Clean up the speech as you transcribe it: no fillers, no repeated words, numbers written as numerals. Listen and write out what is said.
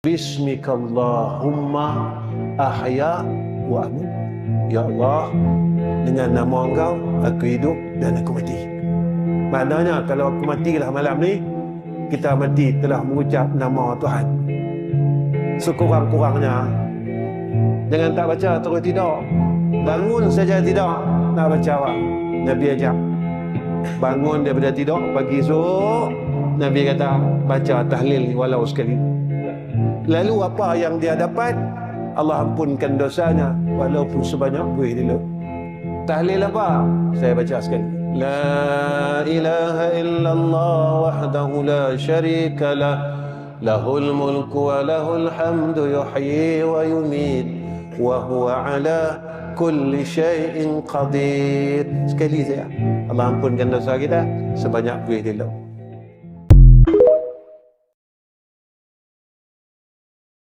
Bismikallahumma ahya wa amut. Ya Allah, dengan nama Engkau aku hidup dan aku mati. Maknanya kalau aku matilah malam ni, kita mati telah mengucap nama Tuhan. Sekurang-kurangnya jangan tak baca terus tidak. Bangun saja tidak nak baca awak. Nabi ajak bangun daripada tidur pagi esok, Nabi kata baca tahlil walau sekali. Lalu apa yang dia dapat? Allah ampunkan dosanya walaupun sebanyak buih dulu. Tahlil apa? Saya baca sekali. La ilaha illallah wahdahu la syarika lah, lahul mulku wa lahul hamdu yuhyi wa yumit wa huwa ala kulli syai'in qadir. Sekali saja Allah ampunkan dosa kita sebanyak buih dulu.